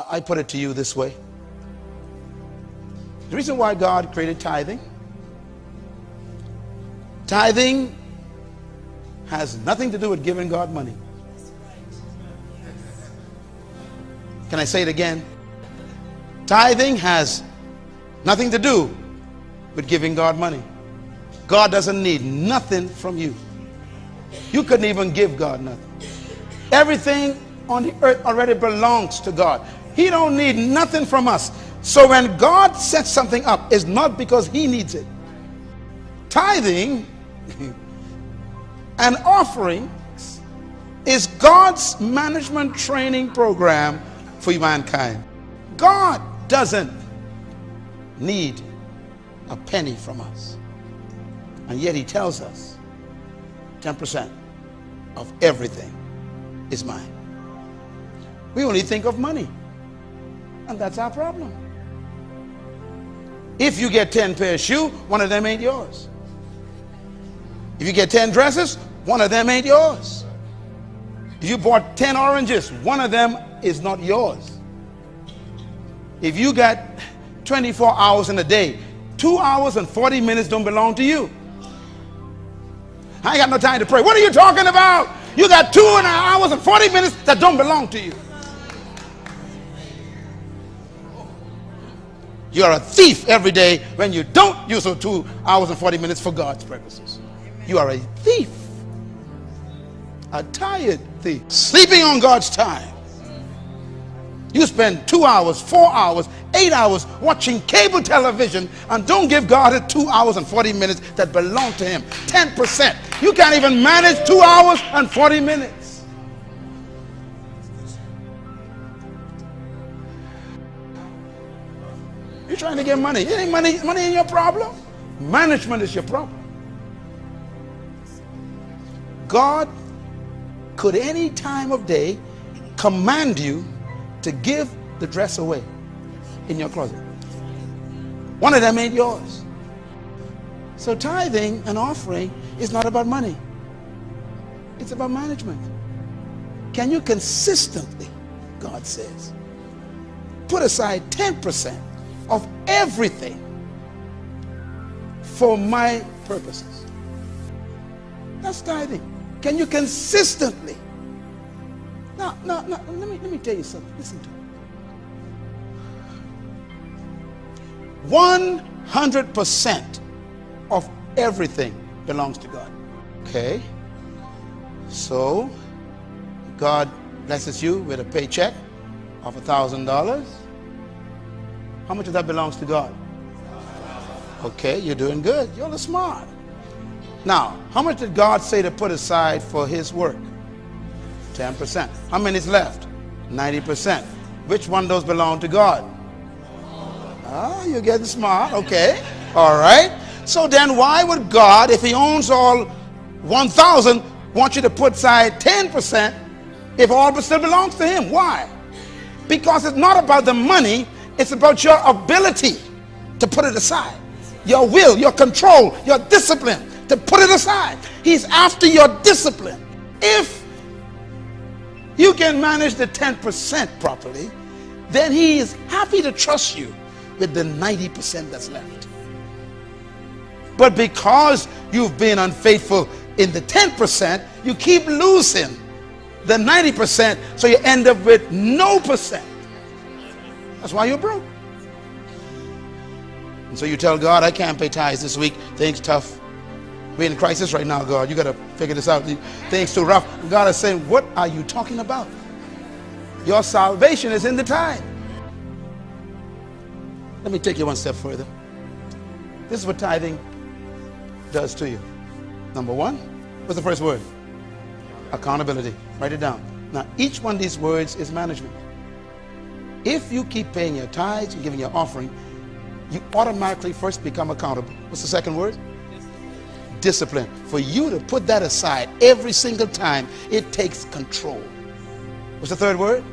I put it to you this way. The reason why God created tithing has nothing to do with giving God money. Can I say it again? Tithing has nothing to do with giving God money. God doesn't need nothing from you. You couldn't even give God nothing. Everything on the earth already belongs to God. He don't need nothing from us. So when God sets something up, it's not because he needs it. Tithing and offerings is God's management training program for mankind. God doesn't need a penny from us. And yet he tells us 10% of everything is mine. We only think of money. And that's our problem. If you get 10 pairs of shoes, one of them ain't yours. If you get 10 dresses, one of them ain't yours. If you bought 10 oranges, one of them is not yours. If you got 24 hours in a day, 2 hours and 40 minutes don't belong to you. I ain't got no time to pray. What are you talking about? You got 2 hours and 40 minutes that don't belong to you. You're a thief every day when you don't use those 2 hours and 40 minutes for God's purposes. You are a thief. A tired thief. Sleeping on God's time. You spend 2 hours, 4 hours, 8 hours watching cable television and don't give God the 2 hours and 40 minutes that belong to him. 10%. You can't even manage 2 hours and 40 minutes. You're trying to get money. It ain't money ain't your problem. Management is your problem. God could any time of day command you to give the dress away in your closet. One of them ain't yours. So tithing and offering is not about money. It's about management. Can you consistently, God says, put aside 10% of everything for my purposes? That's tithing. Can you consistently? Now, let me tell you something. Listen to me. 100% of everything belongs to God. Okay? So, God blesses you with a paycheck of $1,000. How much of that belongs to God? Okay, you're doing good. You're smart. Now, how much did God say to put aside for his work? 10%. How many is left? 90%. Which one of those belong to God? Ah, you're getting smart. Okay. All right. So then why would God, if he owns all 1,000, want you to put aside 10% if all but still belongs to him? Why? Because it's not about the money. It's about your ability to put it aside. Your will, your control, your discipline to put it aside. He's after your discipline. If you can manage the 10% properly, then he is happy to trust you with the 90% that's left. But because you've been unfaithful in the 10%, you keep losing the 90%, so you end up with no percent. That's why you're broke. And so you tell God, I can't pay tithes this week. Things tough. We're in crisis right now, God. You got to figure this out. Things too rough. And God is saying, what are you talking about? Your salvation is in the tithe. Let me take you one step further. This is what tithing does to you. Number one, what's the first word? Accountability. Write it down. Now, each one of these words is management. If you keep paying your tithes and giving your offering, you automatically first become accountable. What's the second word? Discipline. For you to put that aside every single time, it takes control. What's the third word?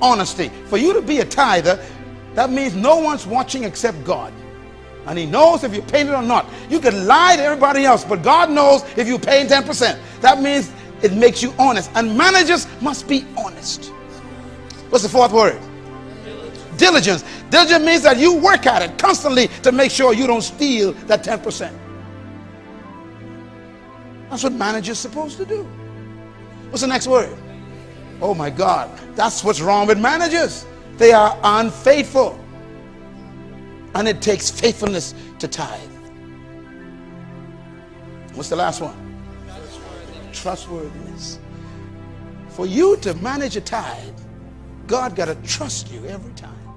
Honesty. For you to be a tither, that means no one's watching except God. And he knows if you're paying it or not. You can lie to everybody else, but God knows if you're paying 10%. That means it makes you honest. And managers must be honest. What's the fourth word? diligence. Diligence means that you work at it constantly to make sure you don't steal that 10%. That's what managers are supposed to do. What's the next word? Oh my God, that's what's wrong with managers. They are unfaithful. And it takes faithfulness to tithe. What's the last one? Trustworthiness. For you to manage a tithe, God got to trust you every time.